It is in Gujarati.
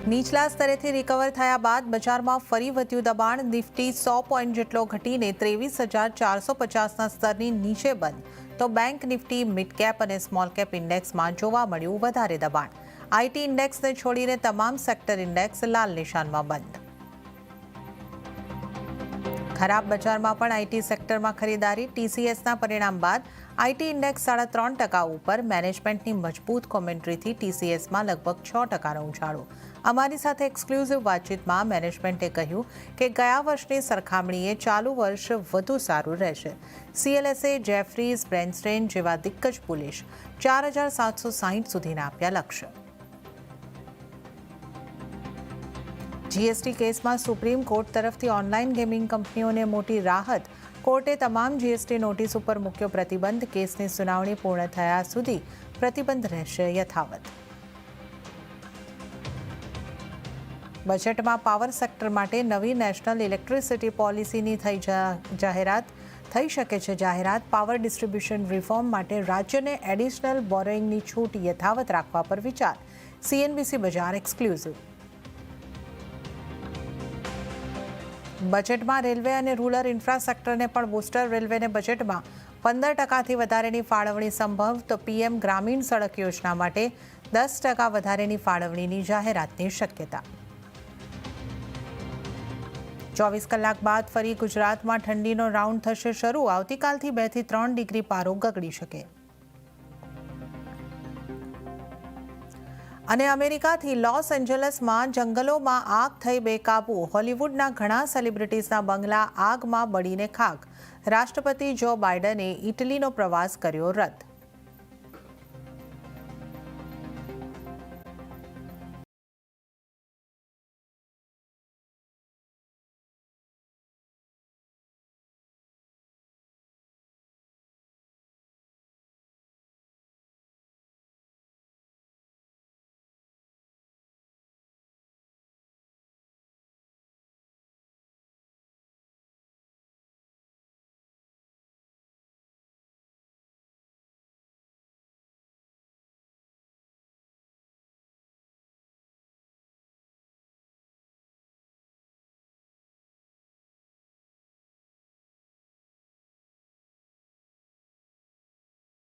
નીચલા સ્તરેથી રિકવર થયા બાદ બજારમાં ફરી વધ્યું દબાણ. નિફ્ટી 100 પોઈન્ટ જેટલો ઘટીને 23,450ના સ્તરની નીચે બંધ, તો બેંક નિફ્ટી, મિડ કેપ અને સ્મોલ કેપ ઇન્ડેક્સમાં જોવા મળ્યું વધારે દબાણ. આઈટી ઇન્ડેક્સને છોડીને તમામ સેક્ટર ઇન્ડેક્સ લાલ નિશાનમાં બંધ. ખરાબ બજારમાં પણ આઈટી સેક્ટરમાં ખરીદારી. ટીસીએસના પરિણામ બાદ આઈટી ઇન્ડેક્સ 3.5% ઉપર. મેનેજમેન્ટની મજબૂત કોમેન્ટ્રીથી ટીસીએસમાં લગભગ 6%નો ઉછાળો. અમારી સાથે એક્સક્લુઝિવ વાતચીતમાં મેનેજમેન્ટે કહ્યું કે ગયા વર્ષની સરખામણીએ ચાલુ વર્ષ વધુ સારું રહેશે. સીએલએસએ, જેફરીઝ, બ્રેન્સ્ટેન જેવા દિગ્ગજ બુલિશ 4,760 સુધીના આપ્યા લક્ષ્ય. જીએસટી કેસમાં સુપ્રીમ કોર્ટ તરફથી ઓનલાઈન ગેમિંગ કંપનીઓને મોટી રાહત. કોર્ટે તમામ જીએસટી નોટિસ ઉપર મૂક્યો પ્રતિબંધ. કેસની સુનાવણી પૂર્ણ થયા સુધી પ્રતિબંધ રહેશે યથાવત. બજેટમાં પાવર સેક્ટર માટે નવી નેશનલ ઇલેક્ટ્રિસિટી પોલિસીની જાહેરાત થઈ શકે છે. પાવર ડિસ્ટ્રીબ્યુશન રિફોર્મ માટે રાજ્યને એડિશનલ બોરોઇંગની છૂટ યથાવત રાખવા પર વિચાર. સીએનબીસી બજાર એક્સક્લુઝિવ. બજેટમાં રેલવે અને રૂરલ ઇન્ફ્રાસ્ટ્રક્ચરને પણ બૂસ્ટર. રેલવેને બજેટમાં 15%થી વધારેની ફાળવણી સંભવ, તો પીએમ ગ્રામીણ સડક યોજના માટે 10% વધારેની ફાળવણીની જાહેરાતની શક્યતા. 24 કલાક બાદ ફરી ગુજરાતમાં ઠંડીનો રાઉન્ડ થશે શરૂ. આવતીકાલથી 2 થી 3 ડિગ્રી પારો ગગડી શકે. અને અમેરિકાથી લોસ એન્જલસમાં જંગલોમાં આગ થઈ બેકાબૂ. હોલિવૂડના ઘણા સેલિબ્રિટીઝના બંગલા આગમાં બળીને ખાખ. રાષ્ટ્રપતિ જો બાઇડને ઇટલીનો પ્રવાસ કર્યો રદ.